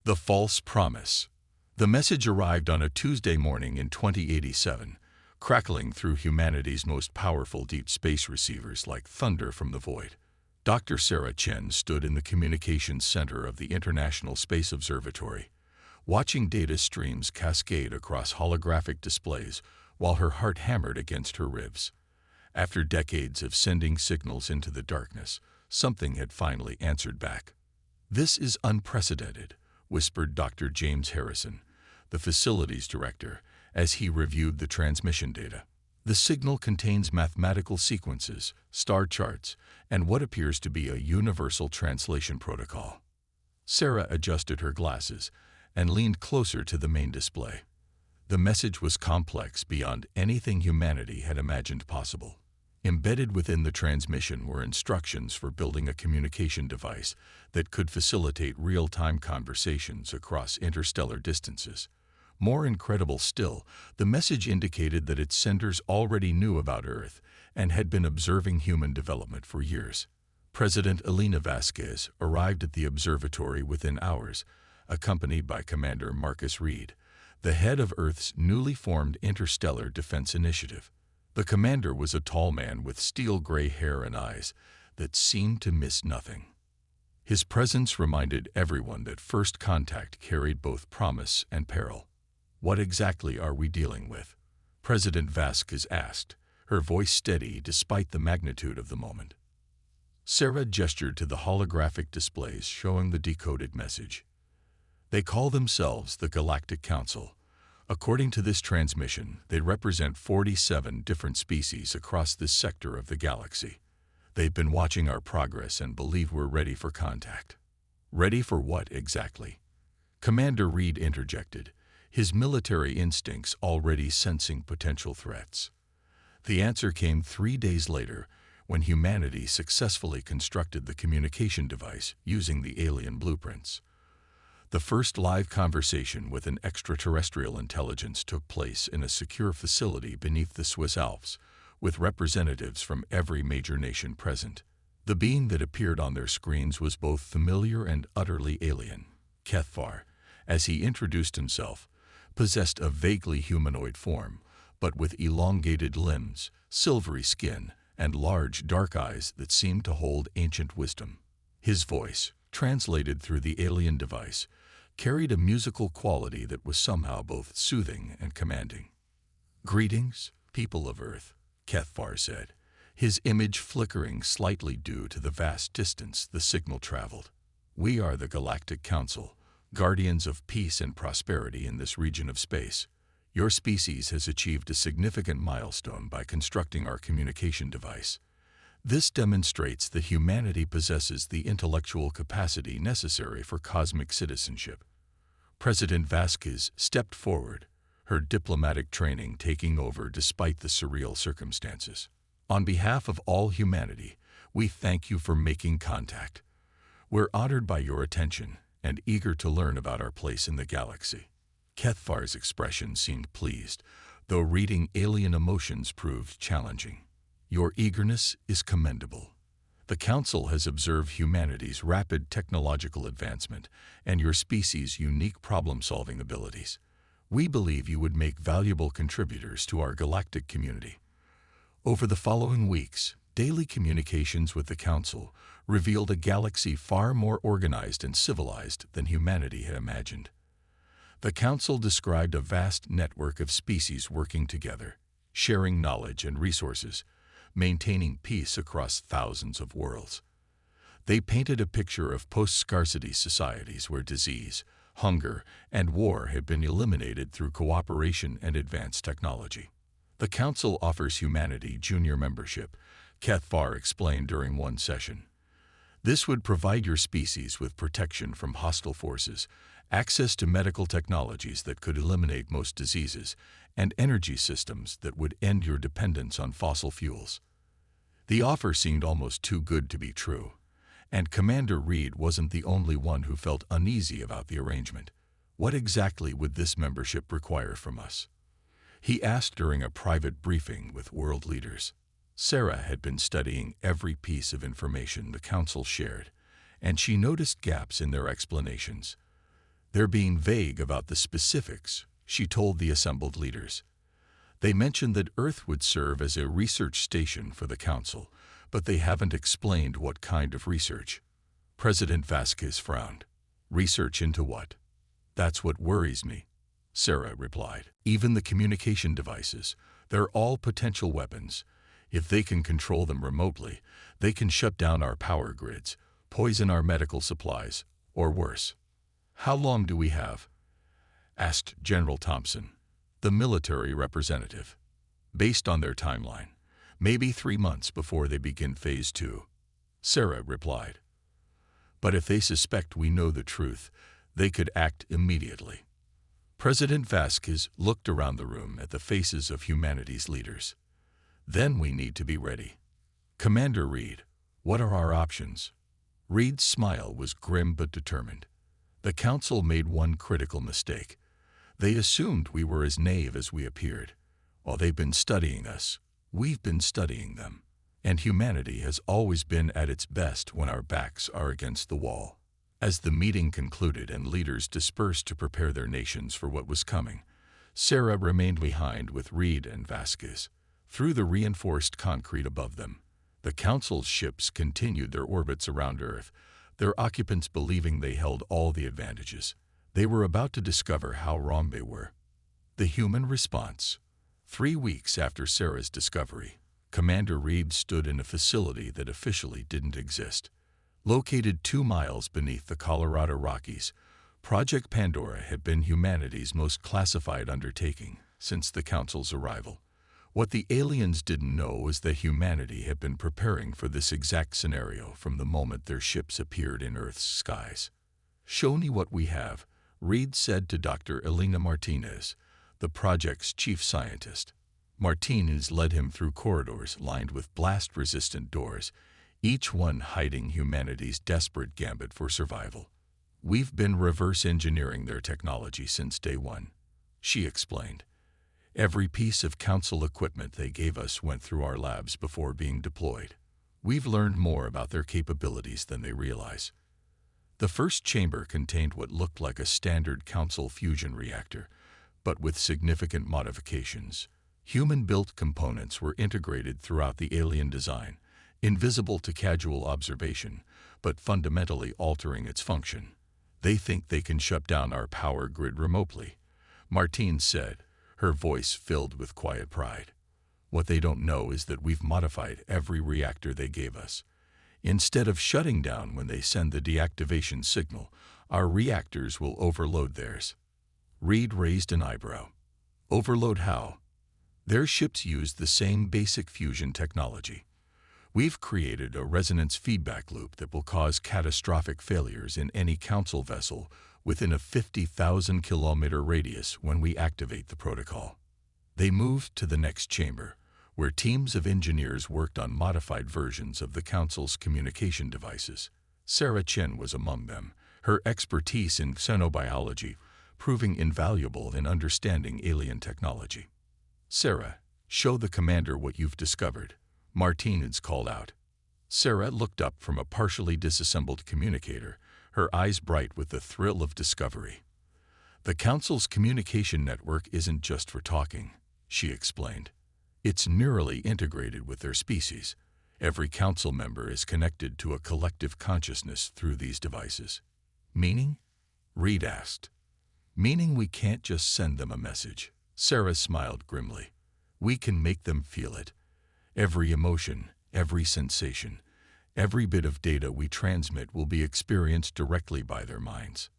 The False Promise. The message arrived on a Tuesday morning in 2087, crackling through humanity's most powerful deep space receivers like thunder from the void. Dr. Sarah Chen stood in the communications center of the International Space Observatory, watching data streams cascade across holographic displays while her heart hammered against her ribs. After decades of sending signals into the darkness, something had finally answered back. "This is unprecedented," whispered Dr. James Harrison, the facilities director, as he reviewed the transmission data. "The signal contains mathematical sequences, star charts, and what appears to be a universal translation protocol." Sarah adjusted her glasses and leaned closer to the main display. The message was complex beyond anything humanity had imagined possible. Embedded within the transmission were instructions for building a communication device that could facilitate real-time conversations across interstellar distances. More incredible still, the message indicated that its senders already knew about Earth and had been observing human development for years. President Elena Vasquez arrived at the observatory within hours, accompanied by Commander Marcus Reed, the head of Earth's newly formed Interstellar Defense Initiative. The commander was a tall man with steel-gray hair and eyes that seemed to miss nothing. His presence reminded everyone that first contact carried both promise and peril. "What exactly are we dealing with?" President Vasquez asked, her voice steady despite the magnitude of the moment. Sarah gestured to the holographic displays showing the decoded message. "They call themselves the Galactic Council. According to this transmission, they represent 47 different species across this sector of the galaxy. They've been watching our progress and believe we're ready for contact." "Ready for what exactly?" Commander Reed interjected, his military instincts already sensing potential threats. The answer came 3 days later, when humanity successfully constructed the communication device using the alien blueprints. The first live conversation with an extraterrestrial intelligence took place in a secure facility beneath the Swiss Alps, with representatives from every major nation present. The being that appeared on their screens was both familiar and utterly alien. Kethvar, as he introduced himself, possessed a vaguely humanoid form, but with elongated limbs, silvery skin, and large, dark eyes that seemed to hold ancient wisdom. His voice, translated through the alien device, carried a musical quality that was somehow both soothing and commanding. "Greetings, people of Earth," Kethvar said, his image flickering slightly due to the vast distance the signal traveled. "We are the Galactic Council, guardians of peace and prosperity in this region of space. Your species has achieved a significant milestone by constructing our communication device. This demonstrates that humanity possesses the intellectual capacity necessary for cosmic citizenship." President Vasquez stepped forward, her diplomatic training taking over despite the surreal circumstances. "On behalf of all humanity, we thank you for making contact. We're honored by your attention and eager to learn about our place in the galaxy." Kethvar's expression seemed pleased, though reading alien emotions proved challenging. "Your eagerness is commendable. The Council has observed humanity's rapid technological advancement and your species' unique problem-solving abilities. We believe you would make valuable contributors to our galactic community." Over the following weeks, daily communications with the Council revealed a galaxy far more organized and civilized than humanity had imagined. The Council described a vast network of species working together, sharing knowledge and resources, maintaining peace across thousands of worlds. They painted a picture of post-scarcity societies where disease, hunger, and war had been eliminated through cooperation and advanced technology. "The Council offers humanity junior membership," Kethvar explained during one session. "This would provide your species with protection from hostile forces, access to medical technologies that could eliminate most diseases, and energy systems that would end your dependence on fossil fuels." The offer seemed almost too good to be true, and Commander Reed wasn't the only one who felt uneasy about the arrangement. "What exactly would this membership require from us?" he asked during a private briefing with world leaders. Sarah had been studying every piece of information the Council shared, and she noticed gaps in their explanations. They're being vague about the specifics, she told the assembled leaders. They mentioned that Earth would serve as a research station for the Council, but they haven't explained what kind of research. President Vasquez frowned. Research into what? That's what worries me, Sarah replied. Even the communication devices, they're all potential weapons. If they can control them remotely, they can shut down our power grids, poison our medical supplies, or worse. How long do we have? Asked General Thompson, the military representative. Based on their timeline, maybe 3 months before they begin Phase 2, Sarah replied. But if they suspect we know the truth, they could act immediately. President Vasquez looked around the room at the faces of humanity's leaders. Then we need to be ready. Commander Reed, what are our options? Reed's smile was grim but determined. The Council made one critical mistake. They assumed we were as naive as we appeared. While they've been studying us, we've been studying them. And humanity has always been at its best when our backs are against the wall. As the meeting concluded and leaders dispersed to prepare their nations for what was coming, Sarah remained behind with Reed and Vasquez. Through the reinforced concrete above them, the Council's ships continued their orbits around Earth, their occupants believing they held all the advantages. They were about to discover how wrong they were. The human response. 3 weeks after Sarah's discovery, Commander Reed stood in a facility that officially didn't exist. Located 2 miles beneath the Colorado Rockies, Project Pandora had been humanity's most classified undertaking since the Council's arrival. What the aliens didn't know was that humanity had been preparing for this exact scenario from the moment their ships appeared in Earth's skies. "Show me what we have," Reed said to Dr. Elena Martinez, the project's chief scientist. Martinez led him through corridors lined with blast-resistant doors, each one hiding humanity's desperate gambit for survival. "We've been reverse engineering their technology since day one," she explained. "Every piece of Council equipment they gave us went through our labs before being deployed. We've learned more about their capabilities than they realize." The first chamber contained what looked like a standard Council fusion reactor, but with significant modifications. Human-built components were integrated throughout the alien design, invisible to casual observation, but fundamentally altering its function. "They think they can shut down our power grid remotely," Martine said, her voice filled with quiet pride. "What they don't know is that we've modified every reactor they gave us. Instead of shutting down when they send the deactivation signal, our reactors will overload theirs." Reed raised an eyebrow. "Overload how?" "Their ships use the same basic fusion technology. We've created a resonance feedback loop that will cause catastrophic failures in any Council vessel within a 50,000-kilometer radius when we activate the protocol." They moved to the next chamber, where teams of engineers worked on modified versions of the Council's communication devices. Sarah Chen was among them, her expertise in xenobiology proving invaluable in understanding alien technology. "Sarah, show the commander what you've discovered," Martinez called out. Sarah looked up from a partially disassembled communicator, her eyes bright with the thrill of discovery. "The Council's communication network isn't just for talking," she explained. "It's neurally integrated with their species. Every Council member is connected to a collective consciousness through these devices." "Meaning?" Reed asked. "Meaning we can't just send them a message." Sarah smiled grimly. "We can make them feel it. Every emotion, every sensation, every bit of data we transmit will be experienced directly by their minds."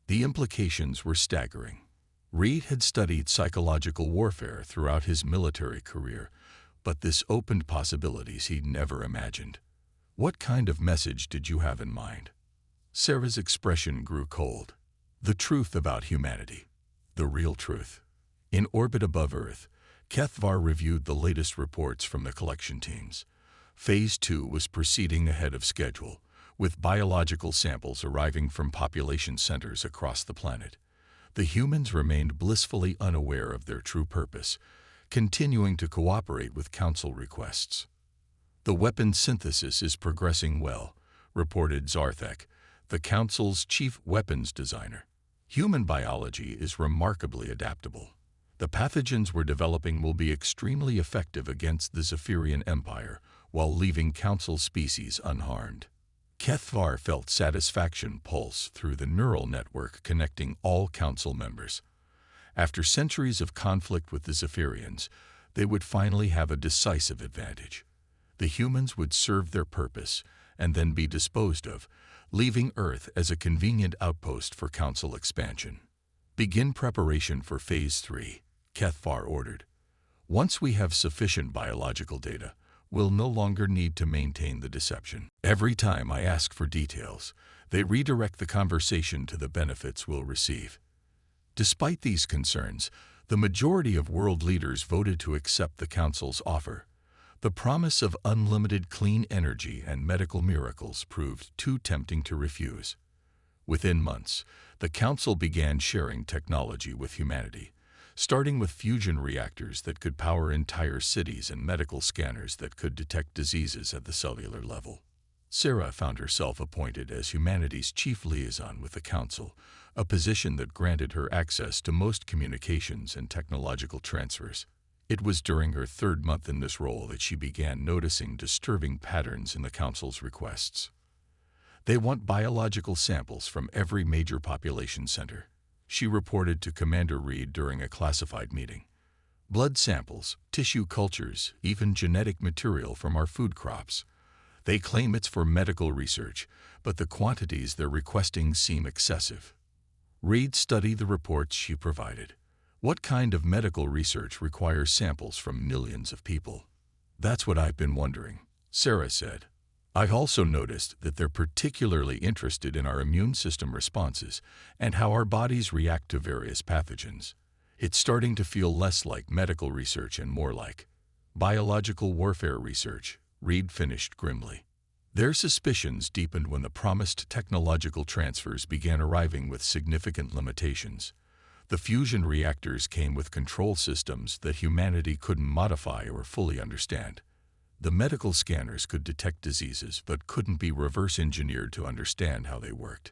The implications were staggering. Reed had studied psychological warfare throughout his military career, but this opened possibilities he'd never imagined. "What kind of message did you have in mind?" Sarah's expression grew cold. "The truth about humanity. The real truth." In orbit above Earth, Kethvar reviewed the latest reports from the collection teams. Phase 2 was proceeding ahead of schedule, with biological samples arriving from population centers across the planet. The humans remained blissfully unaware of their true purpose, continuing to cooperate with Council requests. "The weapon synthesis is progressing well," reported Zarthek, the Council's chief weapons designer. Human biology is remarkably adaptable. The pathogens we're developing will be extremely effective against the Zephyrian Empire while leaving Council species unharmed. Kethvar felt satisfaction pulse through the neural network connecting all Council members. After centuries of conflict with the Zephyrians, they would finally have a decisive advantage. The humans would serve their purpose and then be disposed of, leaving Earth as a convenient outpost for Council expansion. Begin preparation for Phase 3, Kethvar ordered. Once we have sufficient biological data, we'll no longer need to maintain the deception. Every time I ask for details, they redirect the conversation to the benefits we'll receive. Despite these concerns, the majority of world leaders voted to accept the Council's offer. The promise of unlimited clean energy and medical miracles proved too tempting to refuse. Within months, the Council began sharing technology with humanity, starting with fusion reactors that could power entire cities and medical scanners that could detect diseases at the cellular level. Sarah found herself appointed as humanity's chief liaison with the Council, a position that granted her access to most communications and technological transfers. It was during her third month in this role that she began noticing disturbing patterns in the Council's requests. They want biological samples from every major population center, she reported to Commander Reed during a classified meeting. Blood samples, tissue cultures, even genetic material from our food crops. They claim it's for medical research, but the quantities they're requesting seem excessive. Reed studied the reports she provided. What kind of medical research requires samples from millions of people? That's what I've been wondering, Sarah said. I've also noticed that they're particularly interested in our immune system responses and how our bodies react to various pathogens. It's starting to feel less like medical research and more like biological warfare research, Reed finished grimly. Their suspicions deepened when the promised technological transfers began arriving with significant limitations. The fusion reactors came with control systems that humanity couldn't modify or fully understand. The medical scanners could detect diseases but couldn't be reverse engineered to understand how they worked.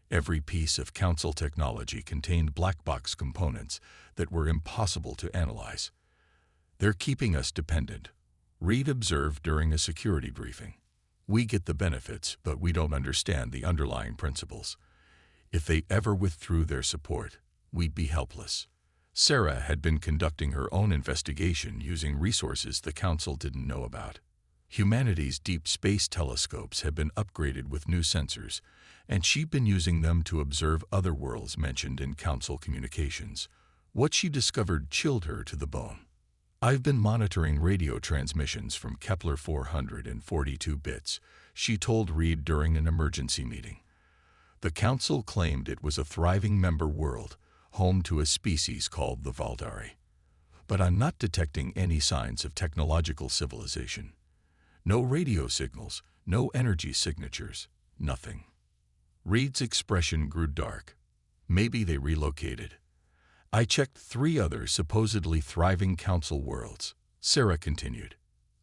Every piece of Council technology contained black box components that were impossible to analyze. They're keeping us dependent, Reed observed during a security briefing. We get the benefits, but we don't understand the underlying principles. If they ever withdrew their support, we'd be helpless. Sarah had been conducting her own investigation using resources the Council didn't know about. Humanity's deep space telescopes had been upgraded with new sensors, and she'd been using them to observe other worlds mentioned in Council communications. What she discovered chilled her to the bone. I've been monitoring radio transmissions from Kepler 442 bits, she told Reed during an emergency meeting. The Council claimed it was a thriving member world, home to a species called the Valdari. But I'm not detecting any signs of technological civilization. No radio signals, no energy signatures, nothing. Reed's expression grew dark. Maybe they relocated. I checked 3 other supposedly thriving Council worlds, Sarah continued.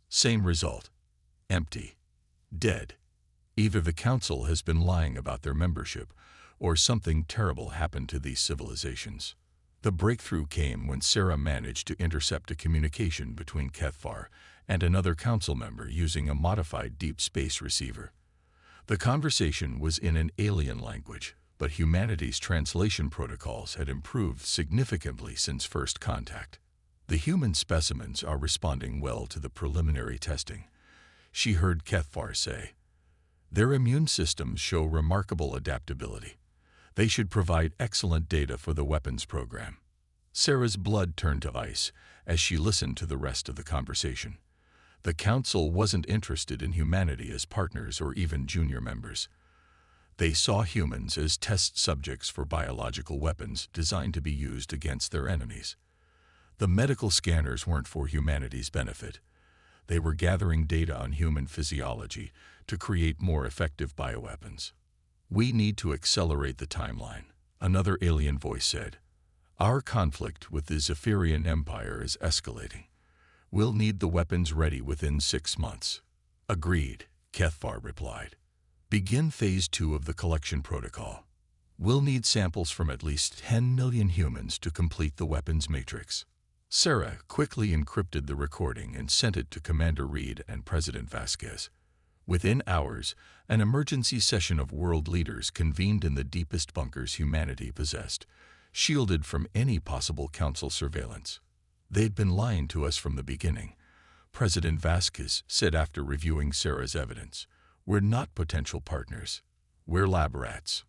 Same result. Empty. Dead. Either the Council has been lying about their membership, or something terrible happened to these civilizations. The breakthrough came when Sarah managed to intercept a communication between Kethvar and another Council member using a modified deep space receiver. The conversation was in an alien language, but humanity's translation protocols had improved significantly since first contact. The human specimens are responding well to the preliminary testing, she heard Kethvar say. Their immune systems show remarkable adaptability. They should provide excellent data for the weapons program. Sarah's blood turned to ice as she listened to the rest of the conversation. The Council wasn't interested in humanity as partners or even junior members. They saw humans as test subjects for biological weapons designed to be used against their enemies. The medical scanners weren't for humanity's benefit. They were gathering data on human physiology to create more effective bioweapons. We need to accelerate the timeline, another alien voice said. Our conflict with the Zephyrian Empire is escalating. We'll need the weapons ready within 6 months. Agreed, Kethvar replied. Begin Phase 2 of the collection protocol. We'll need samples from at least 10 million humans to complete the weapons matrix. Sarah quickly encrypted the recording and sent it to Commander Reed and President Vasquez. Within hours, an emergency session of world leaders convened in the deepest bunkers humanity possessed, shielded from any possible council surveillance. They'd been lying to us from the beginning, President Vasquez said after reviewing Sarah's evidence. We're not potential partners. We're lab rats.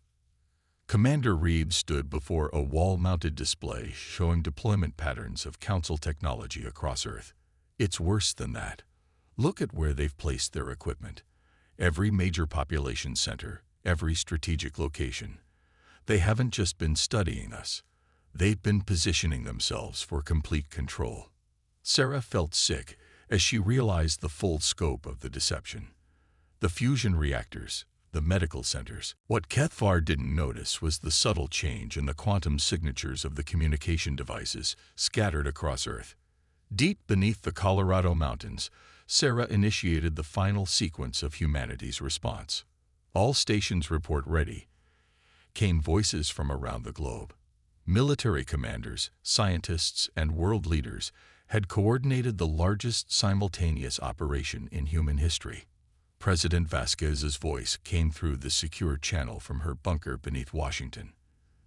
Commander Reeves stood before a wall-mounted display showing deployment patterns of Council technology across Earth. It's worse than that. Look at where they've placed their equipment. Every major population center, every strategic location. They haven't just been studying us. They've been positioning themselves for complete control. Sarah felt sick as she realized the full scope of the deception. The fusion reactors, the medical centers. What Kethvar didn't notice was the subtle change in the quantum signatures of the communication devices scattered across Earth. Deep beneath the Colorado mountains, Sarah initiated the final sequence of humanity's response. All stations report ready, came voices from around the globe. Military commanders, scientists, and world leaders had coordinated the largest simultaneous operation in human history. President Vasquez's voice came through the secure channel from her bunker beneath Washington.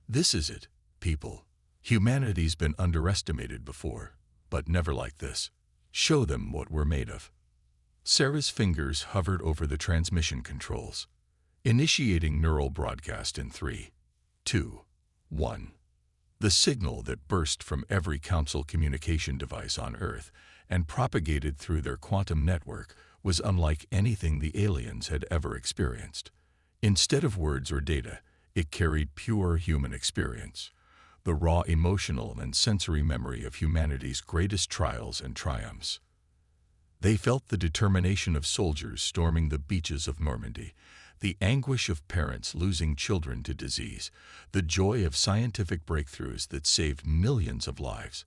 This is it, people. Humanity's been underestimated before, but never like this. Show them what we're made of. Sarah's fingers hovered over the transmission controls, initiating neural broadcast in 3, 2, 1. The signal that burst from every Council communication device on Earth and propagated through their quantum network was unlike anything the aliens had ever experienced. Instead of words or data, it carried pure human experience, the raw emotional and sensory memory of humanity's greatest trials and triumphs. They felt the determination of soldiers storming the beaches of Normandy, the anguish of parents losing children to disease, the joy of scientific breakthroughs that saved millions of lives.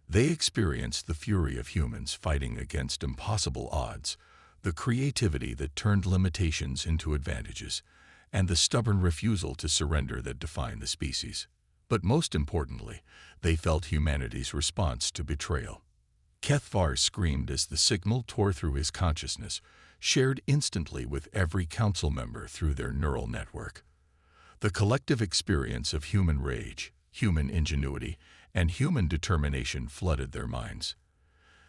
They experienced the fury of humans fighting against impossible odds, the creativity that turned limitations into advantages, and the stubborn refusal to surrender that defined the species. But most importantly, they felt humanity's response to betrayal. Kethvar screamed as the signal tore through his consciousness, shared instantly with every council member through their neural network. The collective experience of human rage, human ingenuity, and human determination flooded their minds.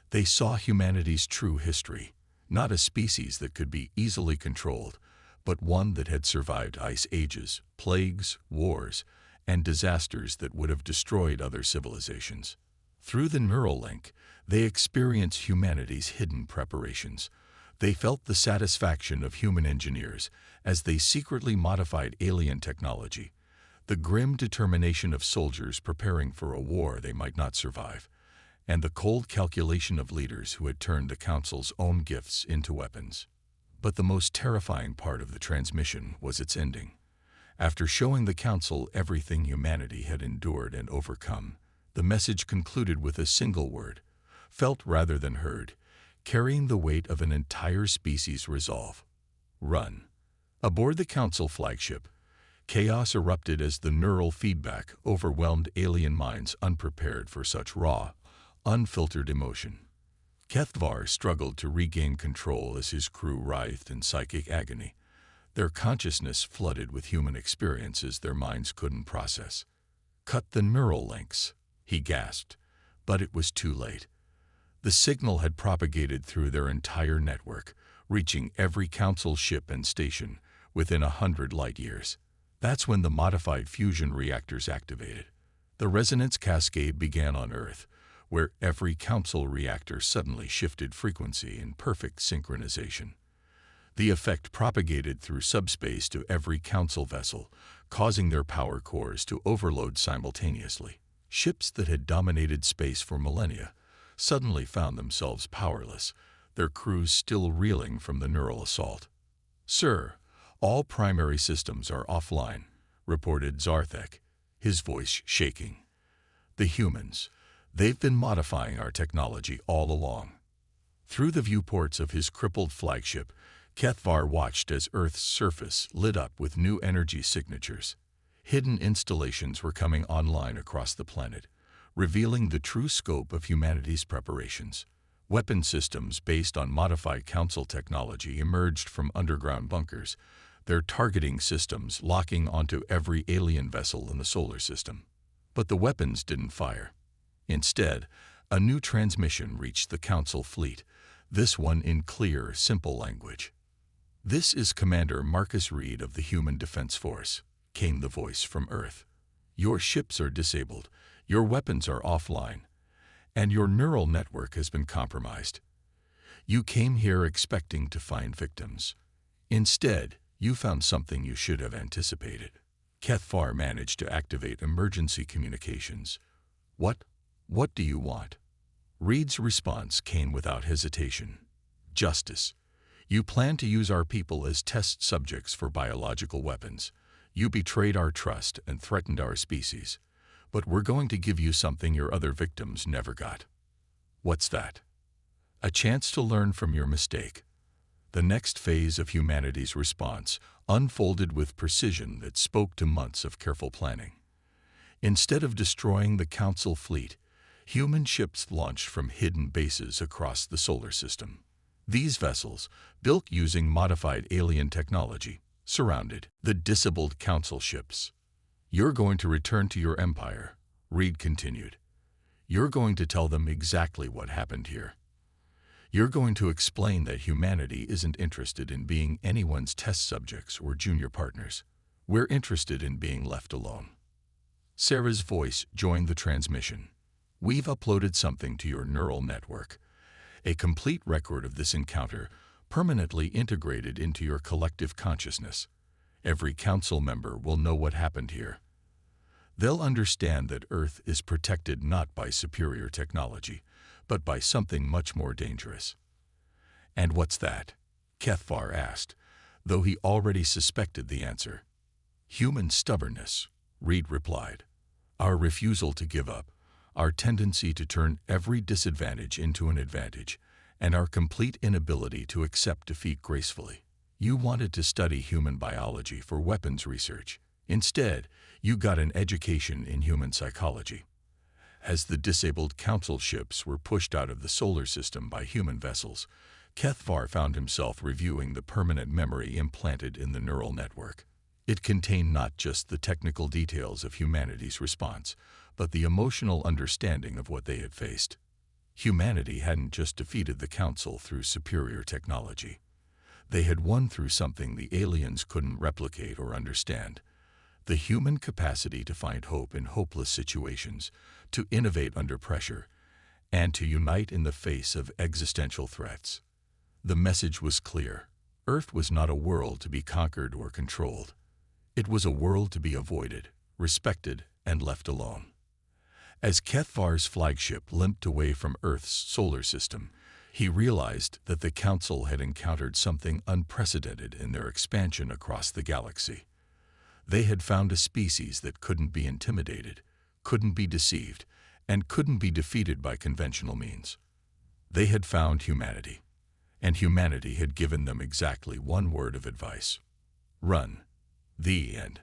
They saw humanity's true history, not a species that could be easily controlled, but one that had survived ice ages, plagues, wars, and disasters that would have destroyed other civilizations. Through the neural link, they experienced humanity's hidden preparations. They felt the satisfaction of human engineers as they secretly modified alien technology, the grim determination of soldiers preparing for a war they might not survive, and the cold calculation of leaders who had turned the Council's own gifts into weapons. But the most terrifying part of the transmission was its ending. After showing the Council everything humanity had endured and overcome, the message concluded with a single word, felt rather than heard, carrying the weight of an entire species' resolve. Run. Aboard the Council flagship, chaos erupted as the neural feedback overwhelmed alien minds unprepared for such raw, unfiltered emotion. Kethvar struggled to regain control as his crew writhed in psychic agony, their consciousness flooded with human experiences their minds couldn't process. Cut the neural links, he gasped, but it was too late. The signal had propagated through their entire network, reaching every Council ship and station within 100 light-years. That's when the modified fusion reactors activated. The resonance cascade began on Earth, where every Council reactor suddenly shifted frequency in perfect synchronization. The effect propagated through subspace to every Council vessel, causing their power cores to overload simultaneously. Ships that had dominated space for millennia suddenly found themselves powerless, their crews still reeling from the neural assault. "Sir, all primary systems are offline," reported Zarthek, his voice shaking. "The humans, they've been modifying our technology all along." Through the viewports of his crippled flagship, Kethvar watched as Earth's surface lit up with new energy signatures. Hidden installations were coming online across the planet, revealing the true scope of humanity's preparations. Weapon systems based on modified Council technology emerged from underground bunkers, their targeting systems locking onto every alien vessel in the solar system. But the weapons didn't fire. Instead, a new transmission reached the Council fleet, this one in clear, simple language. "This is Commander Marcus Reed of the Human Defense Force," came the voice from Earth. "Your ships are disabled, your weapons are offline, and your neural network has been compromised. You came here expecting to find victims. Instead, you found something you should have anticipated." Kethvar managed to activate emergency communications. What do you want?" Reed's response came without hesitation. "Justice. You plan to use our people as test subjects for biological weapons. You betrayed our trust and threatened our species. But we're going to give you something your other victims never got." "What's that?" "A chance to learn from your mistake." The next phase of humanity's response unfolded with precision that spoke to months of careful planning. Instead of destroying the Council fleet, human ships launched from hidden bases across the solar system. These vessels, built using modified alien technology, surrounded the disabled Council ships. "You're going to return to your empire," Reed continued. "You're going to tell them exactly what happened here. You're going to explain that humanity isn't interested in being anyone's test subjects or junior partners. We're interested in being left alone." Sarah's voice joined the transmission. "We've uploaded something to your neural network. A complete record of this encounter, permanently integrated into your collective consciousness. Every Council member will know what happened here. They'll understand that Earth is protected not by superior technology, but by something much more dangerous." "And what's that?" Kethvar asked, though he already suspected the answer. "Human stubbornness," Reed replied. "Our refusal to give up, our tendency to turn every disadvantage into an advantage, and our complete inability to accept defeat gracefully. You wanted to study human biology for weapons research. Instead, you got an education in human psychology." As the disabled Council ships were pushed out of the solar system by human vessels, Kethvar found himself reviewing the permanent memory implanted in the neural network. It contained not just the technical details of humanity's response, but the emotional understanding of what they had faced. Humanity hadn't just defeated the Council through superior technology. They had won through something the aliens couldn't replicate or understand: the human capacity to find hope in hopeless situations, to innovate under pressure, and to unite in the face of existential threats. The message was clear. Earth was not a world to be conquered or controlled. It was a world to be avoided, respected, and left alone. As Kethvar's flagship limped away from Earth's solar system, he realized that the Council had encountered something unprecedented in their expansion across the galaxy. They had found a species that couldn't be intimidated, couldn't be deceived, and couldn't be defeated by conventional means. They had found humanity, and humanity had given them exactly one word of advice: run. The end.